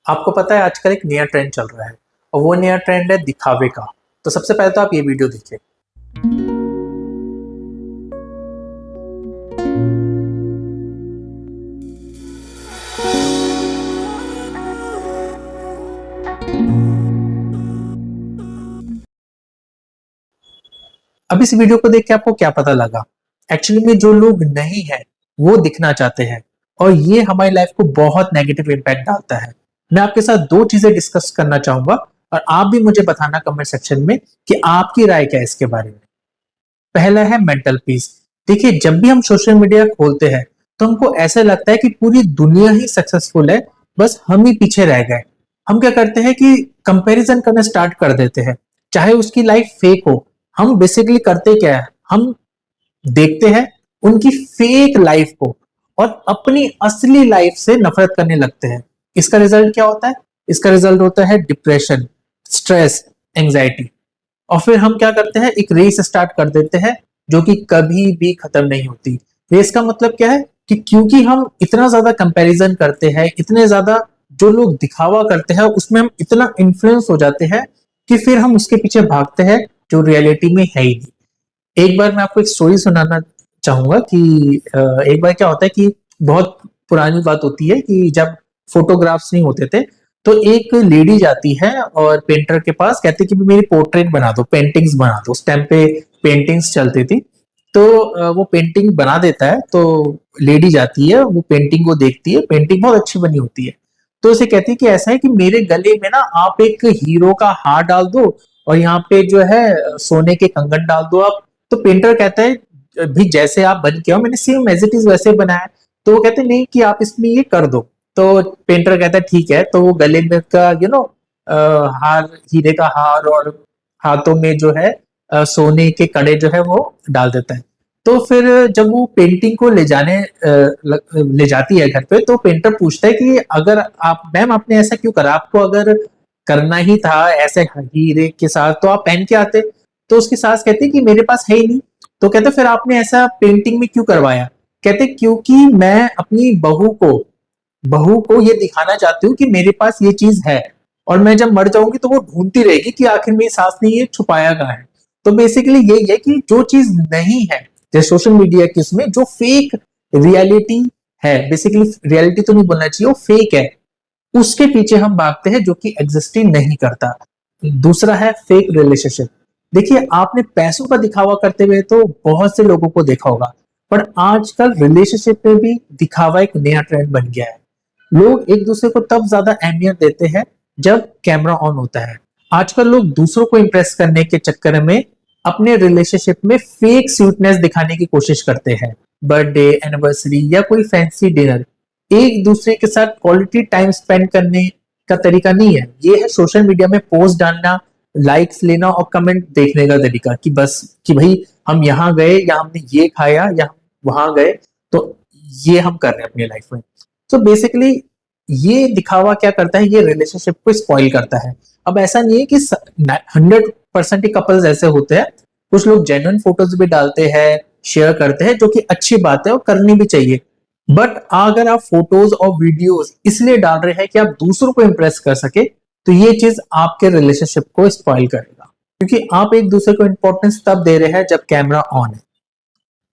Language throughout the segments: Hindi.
आपको पता है आजकल एक नया ट्रेंड चल रहा है और वो नया ट्रेंड है दिखावे का। तो सबसे पहले तो आप ये वीडियो देखिए। अब इस वीडियो को देख के आपको क्या पता लगा? एक्चुअली में जो लोग नहीं है वो दिखना चाहते हैं और ये हमारी लाइफ को बहुत नेगेटिव इम्पैक्ट डालता है। मैं आपके साथ दो चीजें डिस्कस करना चाहूंगा और आप भी मुझे बताना कमेंट सेक्शन में कि आपकी राय क्या है इसके बारे में। पहला है मेंटल पीस। देखिए, जब भी हम सोशल मीडिया खोलते हैं तो हमको ऐसा लगता है कि पूरी दुनिया ही सक्सेसफुल है, बस हम ही पीछे रह गए। हम क्या करते हैं कि कंपैरिजन करना स्टार्ट कर देते हैं, चाहे उसकी लाइफ फेक हो। हम बेसिकली करते क्या है, हम देखते हैं उनकी फेक लाइफ को और अपनी असली लाइफ से नफरत करने लगते हैं। इसका रिजल्ट क्या होता है? इसका रिजल्ट होता है डिप्रेशन, स्ट्रेस, एंजाइटी। और फिर हम क्या करते हैं, एक रेस स्टार्ट कर देते हैं जो कि कभी भी खत्म नहीं होती। रेस का मतलब क्या है कि क्योंकि हम इतना ज्यादा कंपैरिजन करते हैं, इतने ज्यादा जो लोग दिखावा करते हैं उसमें हम इतना इन्फ्लुएंस हो जाते हैं कि फिर हम उसके पीछे भागते हैं जो रियलिटी में है ही नहीं। एक बार मैं आपको एक स्टोरी सुनाना चाहूंगा कि एक बार क्या होता है कि बहुत पुरानी बात होती है कि जब फोटोग्राफ्स नहीं होते थे तो एक लेडी जाती है और पेंटर के पास, कहती है कि मेरी पोर्ट्रेट बना दो, पेंटिंग्स बना दो। उस टाइम पे पेंटिंग्स चलती थी। तो वो पेंटिंग बना देता है। तो लेडी जाती है, वो पेंटिंग को देखती है, पेंटिंग बहुत अच्छी बनी होती है। तो उसे कहती है कि ऐसा है कि मेरे गले में ना आप एक हीरो का हार डाल दो और यहाँ पे जो है सोने के कंगन डाल दो आप। तो पेंटर कहता है भी जैसे आप बन के आओ, मैंने सेम एज इट इज वैसे बनाया। तो वो कहते नहीं कि आप इसमें ये कर दो। तो पेंटर कहता है ठीक है। तो वो गले में का हार, हीरे का हार, और हाथों में जो है सोने के कड़े जो है वो डाल देता है। तो फिर जब वो पेंटिंग को ले जाती है घर पे, तो पेंटर पूछता है कि अगर आप, मैम आपने ऐसा क्यों करा? आपको अगर करना ही था ऐसे हीरे के साथ तो आप पहन के आते। तो उसकी सास कहती है कि मेरे पास है ही नहीं। तो कहते फिर आपने ऐसा पेंटिंग में क्यों करवाया? कहते क्योंकि मैं अपनी बहू को ये दिखाना चाहती हूँ कि मेरे पास ये चीज है, और मैं जब मर जाऊंगी तो वो ढूंढती रहेगी कि आखिर मेरी सास ने ये छुपाया कहाँ है। तो बेसिकली यही है कि जो चीज नहीं है, जैसे सोशल मीडिया के उसमें जो फेक रियलिटी है, बेसिकली रियलिटी तो नहीं बोलना चाहिए, वो फेक है, उसके पीछे हम भागते हैं जो कि एग्जिस्ट ही नहीं करता। दूसरा है फेक रिलेशनशिप। देखिए, आपने पैसों का दिखावा करते हुए तो बहुत से लोगों को देखा होगा, पर आजकल रिलेशनशिप में भी दिखावा एक नया ट्रेंड बन गया है। लोग एक दूसरे को तब ज्यादा अहमियत देते हैं जब कैमरा ऑन होता है। आजकल लोग दूसरों को इंप्रेस करने के चक्कर में अपने रिलेशनशिप में फेक स्वीटनेस दिखाने की कोशिश करते हैं। बर्थडे, एनिवर्सरी या कोई फैंसी डिनर एक दूसरे के साथ क्वालिटी टाइम स्पेंड करने का तरीका नहीं है। ये है सोशल मीडिया में पोस्ट डालना, लाइक्स लेना और कमेंट देखने का तरीका, कि बस कि भाई हम यहाँ गए या हमने ये खाया या हम वहां गए, तो ये हम कर रहे हैं अपनी लाइफ में। तो बेसिकली ये दिखावा क्या करता है, ये रिलेशनशिप को स्पॉइल करता है। अब ऐसा नहीं है कि 100% ही कपल्स ऐसे होते हैं। कुछ लोग जेन्युइन फोटोज भी डालते हैं, शेयर करते हैं, जो कि अच्छी बात है और करनी भी चाहिए। बट अगर आप फोटोज और वीडियोस इसलिए डाल रहे हैं कि आप दूसरों को इंप्रेस कर सके, तो ये चीज आपके रिलेशनशिप को स्पॉइल करेगा, क्योंकि आप एक दूसरे को इंपॉर्टेंस तब दे रहे हैं जब कैमरा ऑन है।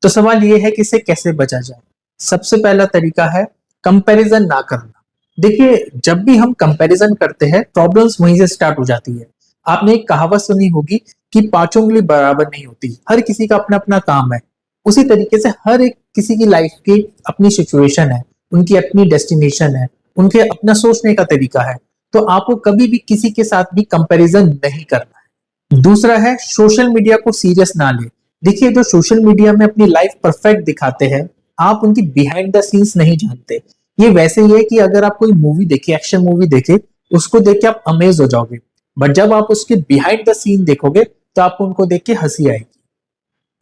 तो सवाल ये है कि इसे कैसे बचा जाए। सबसे पहला तरीका है कंपैरिजन ना करना। देखिए, जब भी हम कंपैरिजन करते हैं प्रॉब्लम्स वहीं से स्टार्ट हो जाती है। आपने एक कहावत सुनी होगी कि पांचों उंगली बराबर नहीं होती, हर किसी का अपना अपना काम है। उसी तरीके से हर एक किसी की लाइफ की अपनी सिचुएशन है, उनकी अपनी डेस्टिनेशन है, उनके अपना सोचने का तरीका है। तो आपको कभी भी किसी के साथ भी कंपैरिजन नहीं करना है। दूसरा है सोशल मीडिया को सीरियस ना ले। देखिए, जो सोशल मीडिया में अपनी लाइफ परफेक्ट दिखाते हैं, आप उनकी बिहाइंड द सीन्स नहीं जानते। ये वैसे ही है कि अगर आप कोई मूवी देखे, एक्शन मूवी देखे, उसको देख के आप अमेज हो जाओगे, बट जब आप उसके बिहाइंड द सीन देखोगे तो आपको उनको देख के हंसी आएगी।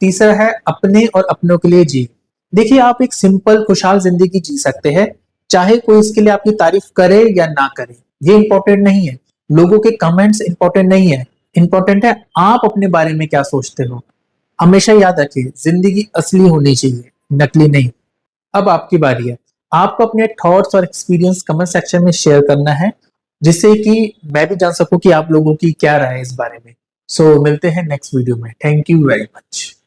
तीसरा है अपने और अपनों के लिए जी। देखिए, आप एक सिंपल खुशहाल जिंदगी जी सकते हैं, चाहे कोई इसके लिए आपकी तारीफ करे या ना करे, ये इंपॉर्टेंट नहीं है। लोगों के कमेंट्स इंपॉर्टेंट नहीं है, इंपॉर्टेंट है आप अपने बारे में क्या सोचते हो। हमेशा याद रखिए, जिंदगी असली होनी चाहिए, नकली नहीं। अब आपकी बारी है। आपको अपने थॉट्स और एक्सपीरियंस कमेंट सेक्शन में शेयर करना है जिससे कि मैं भी जान सकूं कि आप लोगों की क्या राय है इस बारे में। सो मिलते हैं नेक्स्ट वीडियो में। Thank you very much.